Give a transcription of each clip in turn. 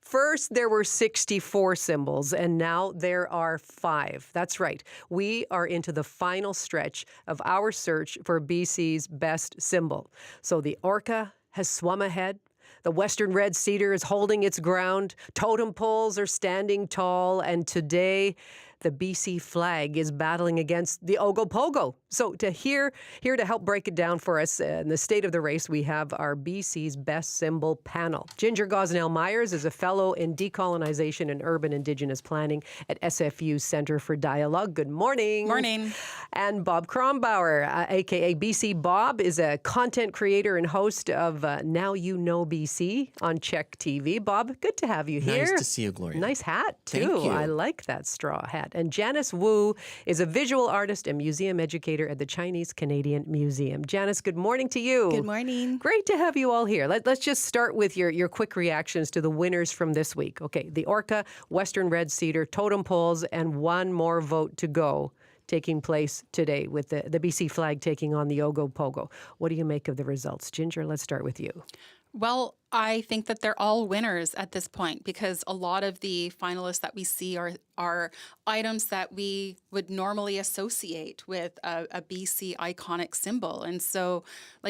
First, there were 64 symbols, and now there are 5. That's right. We are into the final stretch of our search for BC's best symbol. So the orca has swum ahead. The western red cedar is holding its ground. Totem poles are standing tall. And today, the BC flag is battling against the Ogo Pogo. So here to help break it down for us in the state of the race, we have our BC's Best Symbol panel. Ginger Gosnell-Myers is a fellow in decolonization and urban Indigenous planning at SFU's Centre for Dialogue. Good morning. Morning. And Bob Krombauer, a.k.a. BC Bob, is a content creator and host of Now You Know BC on Check TV. Bob, good to have you here. Nice to see you, Gloria. Nice hat, too. Thank you. I like that straw hat. And Janice Wu is a visual artist and museum educator at the Chinese Canadian Museum. Janice, good morning to you. Good morning. Great to have you all here. Let's just start with your quick reactions to the winners from this week. Okay, the orca, western red cedar, totem poles, and one more vote to go taking place today with the BC flag taking on the Ogo Pogo. What do you make of the results? Ginger, let's start with you. Well, I think that they're all winners at this point because a lot of the finalists that we see are items that we would normally associate with a BC iconic symbol. And so,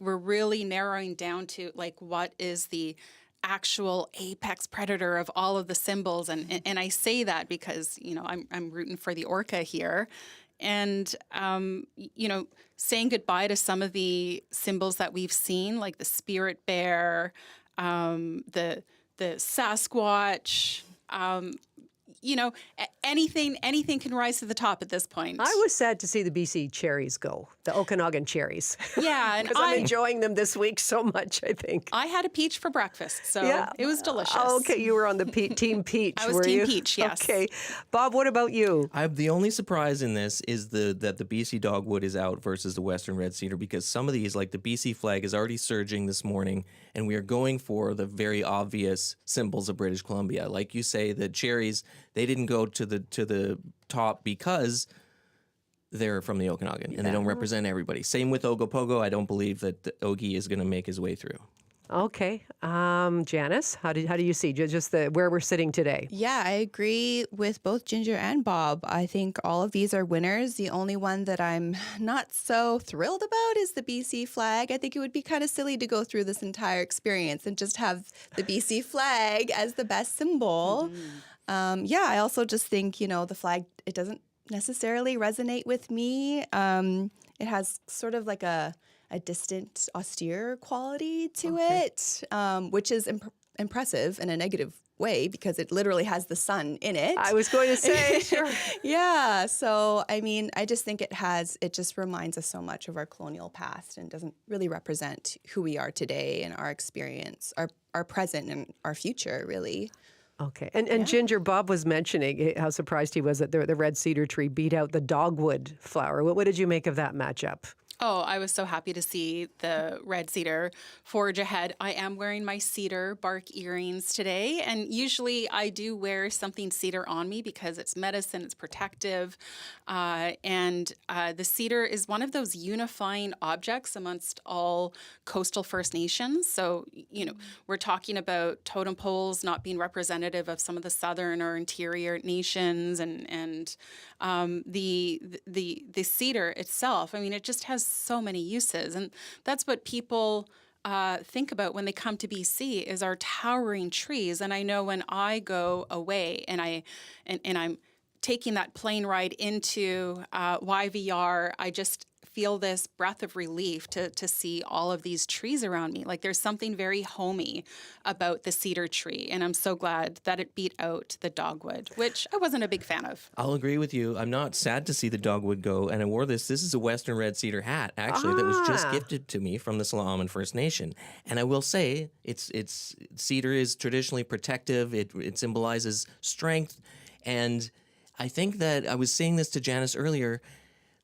we're really narrowing down to, what is the actual apex predator of all of the symbols. And I say that because, I'm rooting for the orca here. And, saying goodbye to some of the symbols that we've seen, like the spirit bear, the Sasquatch, anything can rise to the top at this point. I was sad to see the BC cherries go, the Okanagan cherries. Yeah. And because I'm enjoying them this week so much, I think. I had a peach for breakfast, so it was delicious. Okay, you were on the team peach, I was were team you? peach, yes. Okay. Bob, what about you? The only surprise in this is that the BC dogwood is out versus the western red cedar, because some of these, like the BC flag, is already surging this morning, and we are going for the very obvious symbols of British Columbia. Like you say, the cherries, they didn't go to the top because they're from the Okanagan and they don't represent everybody. Same with Ogo Pogo. I don't believe that the Ogie is going to make his way through. Okay. Janice, how do you see just where we're sitting today? Yeah, I agree with both Ginger and Bob. I think all of these are winners. The only one that I'm not so thrilled about is the BC flag. I think it would be kind of silly to go through this entire experience and just have the BC flag as the best symbol. Mm-hmm. I also just think, the flag, it doesn't necessarily resonate with me. It has sort of like a distant, austere quality to it, which is impressive in a negative way because it literally has the sun in it. I was going to say, sure. Yeah. So, I just think it just reminds us so much of our colonial past and doesn't really represent who we are today and our experience, our present and our future, really. Okay. And Ginger, Bob was mentioning how surprised he was that the red cedar tree beat out the dogwood flower. What did you make of that matchup? Oh, I was so happy to see the red cedar forge ahead. I am wearing my cedar bark earrings today, and usually I do wear something cedar on me because it's medicine, it's protective, and the cedar is one of those unifying objects amongst all coastal First Nations. So, we're talking about totem poles not being representative of some of the southern or interior nations, and the cedar itself. It just has so many uses, and that's what people think about when they come to BC is our towering trees. And I know when I go away and I'm taking that plane ride into YVR, I just feel this breath of relief to see all of these trees around me. There's something very homey about the cedar tree, and I'm so glad that it beat out the dogwood, which I wasn't a big fan of. I'll agree with you. I'm not sad to see the dogwood go, and I wore this. This is a western red cedar hat, actually, that was just gifted to me from the Slalom First Nation. And I will say, it's cedar is traditionally protective. It symbolizes strength, and I think that I was saying this to Janice earlier.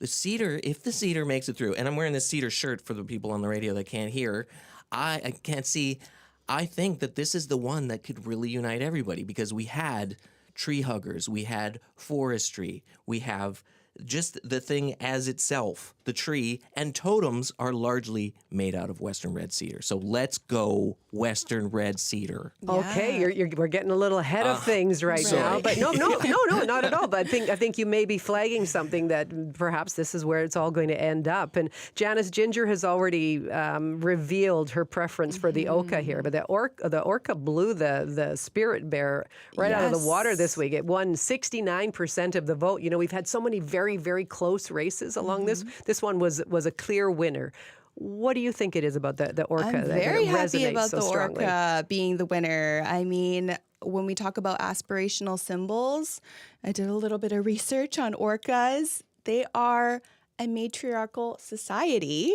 The cedar, if the cedar makes it through, and I'm wearing this cedar shirt for the people on the radio that can't hear, I can't see. I think that this is the one that could really unite everybody because we had tree huggers, we had forestry, we have just the thing as itself, the tree, and totems are largely made out of Western red cedar. So let's go Western red cedar. Okay, we're getting a little ahead of things right now, but no, not at all. But I think you may be flagging something that perhaps this is where it's all going to end up. And Janice Ginger has already revealed her preference for the Oka here, but the Orca blew the spirit bear right out of the water this week. It won 69% of the vote. You know, we've had so many very, very close races along this. This one was a clear winner. What do you think it is about the Orca I'm that very happy resonates about so the strongly? Orca being the winner. I mean, when we talk about aspirational symbols, I did a little bit of research on orcas. They are a matriarchal society.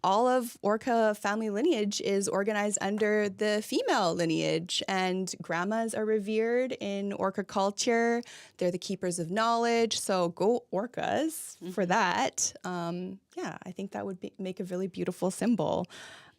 All of orca family lineage is organized under the female lineage, and grandmas are revered in orca culture. They're the keepers of knowledge, so go orcas for that. I think that would make a really beautiful symbol.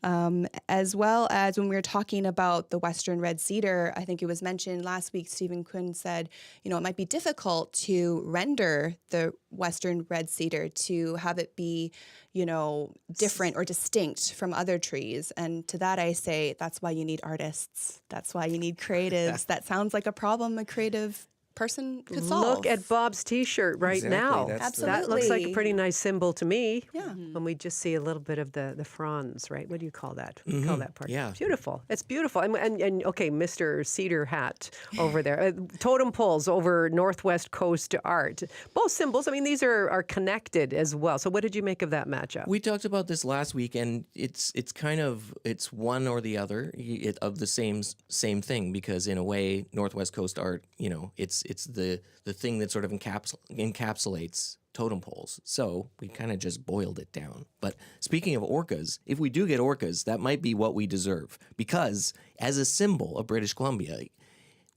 As well as when we were talking about the Western red cedar, I think it was mentioned last week, Stephen Quinn said, you know, it might be difficult to render the Western red cedar to have it be, you know, different or distinct from other trees. And to that I say, that's why you need artists. That's why you need creatives. That sounds like a problem a creative person could solve. Look at Bob's T-shirt right Exactly, now. that's That looks like a Absolutely. pretty nice symbol to me. Yeah. When we just see a little bit of the fronds, right? What do you call that? What do you call that part? Yeah. Beautiful. It's beautiful. And okay, Mr. Cedar Hat over there. Totem poles over Northwest Coast art. Both symbols, I mean, these are connected as well. So what did you make of that matchup? We talked about this last week, and it's kind of one or the other of the same thing, because in a way, Northwest Coast art, you know, it's the thing that sort of encapsulates totem poles. So we kind of just boiled it down. But speaking of orcas, if we do get orcas, that might be what we deserve, because as a symbol of British Columbia,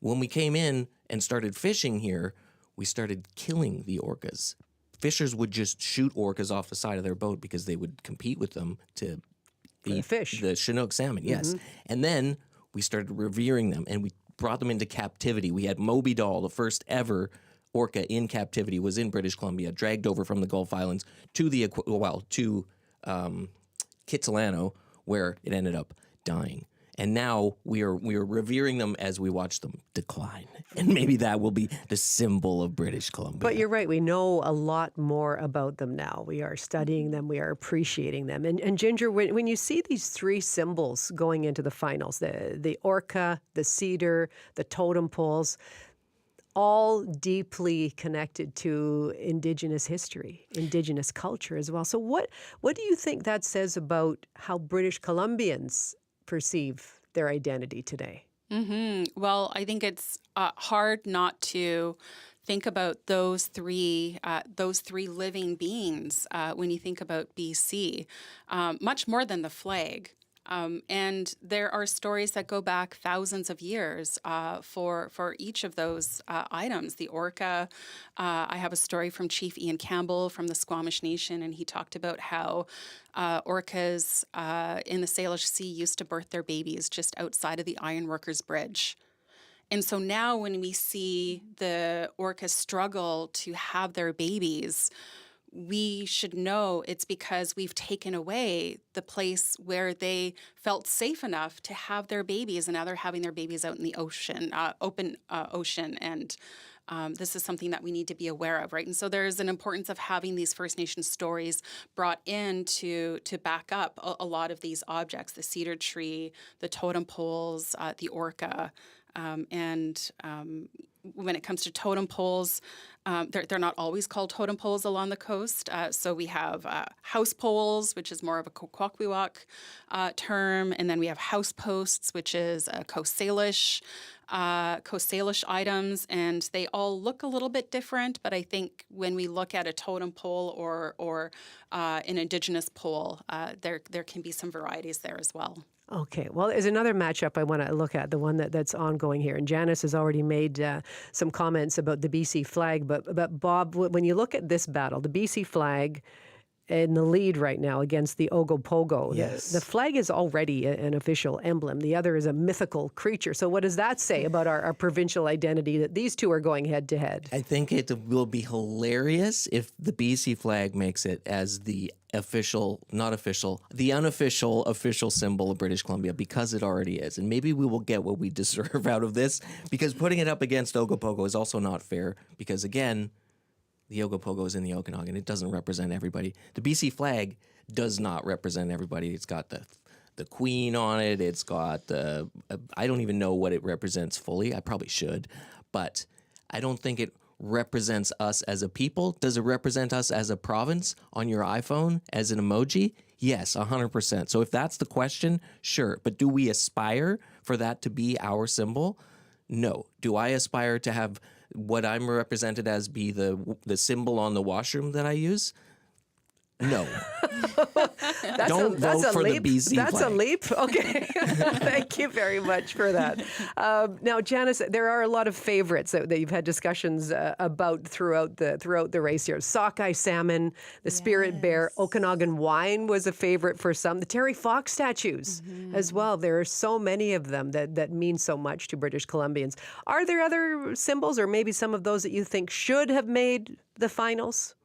when we came in and started fishing here, we started killing the orcas. Fishers would just shoot orcas off the side of their boat because they would compete with them to eat fish. the Chinook salmon, yes. And then we started revering them, and we brought them into captivity. We had Moby Doll, the first ever orca in captivity, was in British Columbia, dragged over from the Gulf Islands to Kitsilano, where it ended up dying. And now we are revering them as we watch them decline. And maybe that will be the symbol of British Columbia. But you're right. We know a lot more about them now. We are studying them. We are appreciating them. And Ginger, when you see these three symbols going into the finals, the orca, the cedar, the totem poles, all deeply connected to Indigenous history, Indigenous culture as well. So what do you think that says about how British Columbians perceive their identity today? Well, I think it's hard not to think about those three living beings when you think about BC, much more than the flag. And there are stories that go back thousands of years for each of those items. The orca, I have a story from Chief Ian Campbell from the Squamish Nation, and he talked about how orcas in the Salish Sea used to birth their babies just outside of the Ironworkers Bridge. And so now when we see the orcas struggle to have their babies, we should know it's because we've taken away the place where they felt safe enough to have their babies, and now they're having their babies out in the ocean, open ocean, and this is something that we need to be aware of, right? And so there's an importance of having these First Nation stories brought in to back up a lot of these objects, the cedar tree, the totem poles, the orca, and when it comes to totem poles, they're not always called totem poles along the coast. So we have house poles, which is more of a Kwakwaka'wakw term, and then we have house posts, which is Coast Salish items, and they all look a little bit different. But I think when we look at a totem pole or an Indigenous pole, there can be some varieties there as well. Okay, well, there's another matchup I want to look at, the one that's ongoing here. And Janice has already made some comments about the BC flag. But Bob, when you look at this battle, the BC flag in the lead right now against the Ogo Pogo. Yes. The flag is already an official emblem. The other is a mythical creature. So what does that say about our provincial identity that these two are going head to head? I think it will be hilarious if the BC flag makes it as the the unofficial official symbol of British Columbia, because it already is. And maybe we will get what we deserve out of this, because putting it up against Ogo Pogo is also not fair, because again, the Ogo Pogo is in the Okanagan. It doesn't represent everybody. The BC flag does not represent everybody. It's got the queen on it. It's got I don't even know what it represents fully. I probably should, but I don't think it represents us as a people. Does it represent us as a province on your iPhone as an emoji? Yes, 100%. So if that's the question, sure. But do we aspire for that to be our symbol? No. Do I aspire to have what I'm represented as be the symbol on the washroom that I use? No. Don't vote for the BC That's flag. a leap. Okay. Thank you very much for that. Now, Janice, there are a lot of favorites that you've had discussions about throughout the race here. Sockeye salmon, the spirit bear, Okanagan wine was a favorite for some. The Terry Fox statues as well. There are so many of them that mean so much to British Columbians. Are there other symbols, or maybe some of those that you think should have made the finals?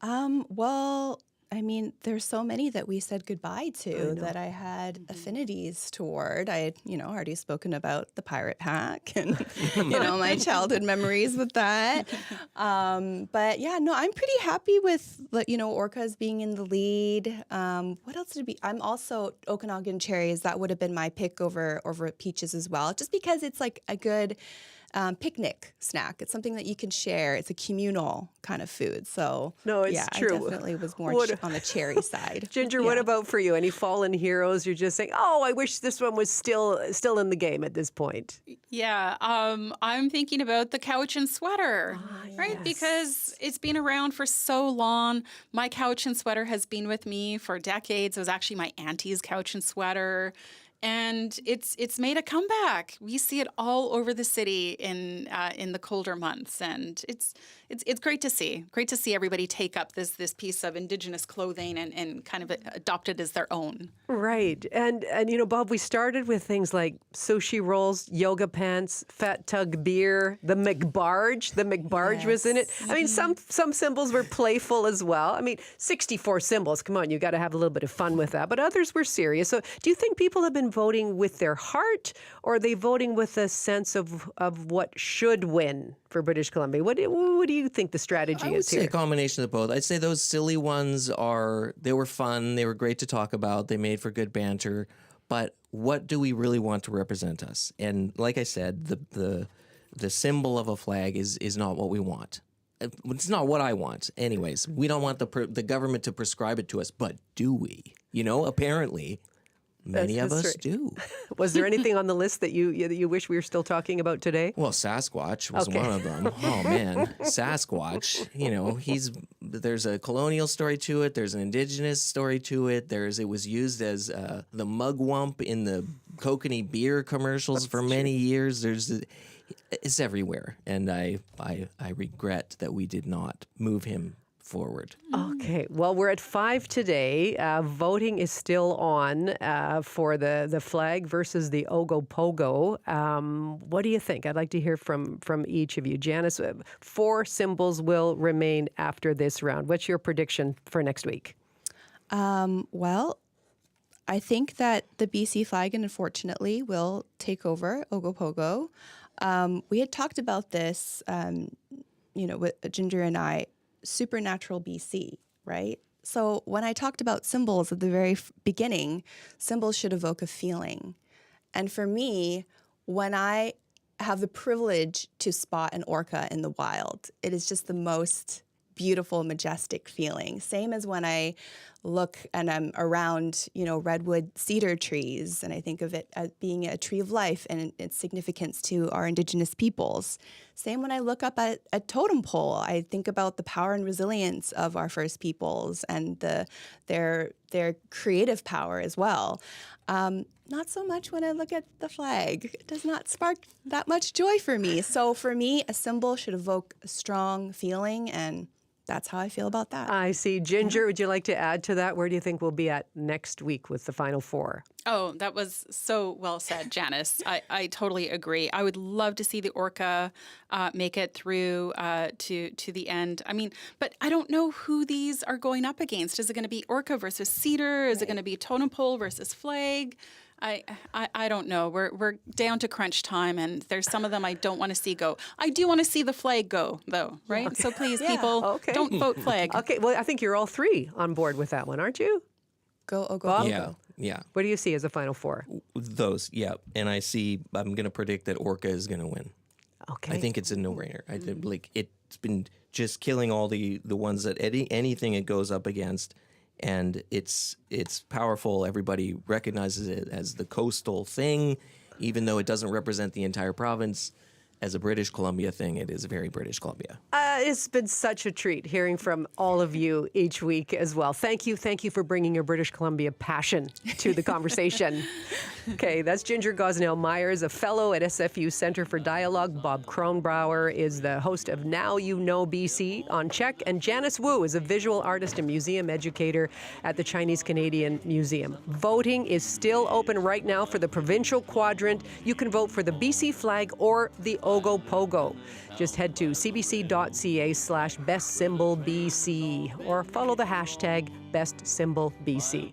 Well, I mean, there's so many that we said goodbye to that I had affinities toward. I had, already spoken about the pirate pack and, my childhood memories with that. But yeah, no, I'm pretty happy with, orcas being in the lead. What else did I'm also Okanagan cherries. That would have been my pick over peaches as well, just because it's like a good picnic snack. It's something that you can share. It's a communal kind of food. So no, it's true. I definitely was more on the cherry side. Ginger, what about for you? Any fallen heroes? You're just saying, oh, I wish this one was still in the game at this point. Yeah, I'm thinking about the couch and sweater, right? Yes. Because it's been around for so long. My couch and sweater has been with me for decades. It was actually my auntie's couch and sweater. And it's made a comeback. We see it all over the city in the colder months, and it's great to see. Great to see everybody take up this piece of Indigenous clothing and kind of adopt it as their own. Right, and Bob, we started with things like sushi rolls, yoga pants, fat tug beer, the McBarge. The McBarge was in it. I mean, some symbols were playful as well. I mean, 64 symbols. Come on, you got to have a little bit of fun with that. But others were serious. So, do you think people have been voting with their heart, or are they voting with a sense of what should win for British Columbia? What do you think the strategy I would is say here? a combination of both. I'd say those silly ones they were fun, they were great to talk about, they made for good banter, but what do we really want to represent us? And like I said, the symbol of a flag is not what we want. It's not what I want. Anyways, we don't want the government to prescribe it to us, but do we? Apparently many of us do. Was there anything on the list that you wish we were still talking about today? Well, Sasquatch was one of them. Oh man, Sasquatch. There's a colonial story to it. There's an Indigenous story to it. It was used as the mugwump in the kokanee beer commercials for many years. It's everywhere, and I regret that we did not move him forward. Okay. Well, we're at 5 today. Voting is still on for the flag versus the Ogo Pogo. What do you think? I'd like to hear from each of you. Janice, 4 symbols will remain after this round. What's your prediction for next week? Well, I think that the BC flag, unfortunately, will take over Ogo Pogo. We had talked about this, with Ginger and I, supernatural BC, right? So when I talked about symbols at the very beginning, symbols should evoke a feeling. And for me, when I have the privilege to spot an orca in the wild, it is just the most beautiful, majestic feeling. Same as when I look and I'm around, redwood cedar trees, and I think of it as being a tree of life and its significance to our Indigenous peoples. Same when I look up at a totem pole, I think about the power and resilience of our First Peoples and their creative power as well. Not so much when I look at the flag. It does not spark that much joy for me. So for me, a symbol should evoke a strong feeling, and that's how I feel about that. I see. Ginger, would you like to add to that? Where do you think we'll be at next week with the final four? Oh, that was so well said, Janice. I totally agree. I would love to see the orca make it through to the end. I mean, but I don't know who these are going up against. Is it going to be orca versus cedar? Is it going to be totem pole versus flag? I don't know. We're down to crunch time, and there's some of them I don't want to see go. I do want to see the flag go, though, right? So please, people, don't vote flag. Okay, well, I think you're all three on board with that one, aren't you? Go Ogo Bob? Pogo. Yeah. What do you see as a final four? Those, yeah. And I'm going to predict that orca is going to win. Okay. I think it's a no-brainer. I think, like, it's been just killing all the ones that anything it goes up against, and it's powerful. Everybody recognizes it as the coastal thing, even though it doesn't represent the entire province. As a British Columbia thing, it is very British Columbia. It's been such a treat hearing from all of you each week as well. Thank you for bringing your British Columbia passion to the conversation. Okay, that's Ginger Gosnell-Myers, a fellow at SFU Center for Dialogue. Bob Kronbauer is the host of Now You Know BC on Czech, and Janice Wu is a visual artist and museum educator at the Chinese Canadian Museum. Voting is still open right now for the provincial quadrant. You can vote for the BC flag or the Ogo Pogo. Just head to cbc.ca/bestsymbolbc or follow the hashtag BestSymbolBC.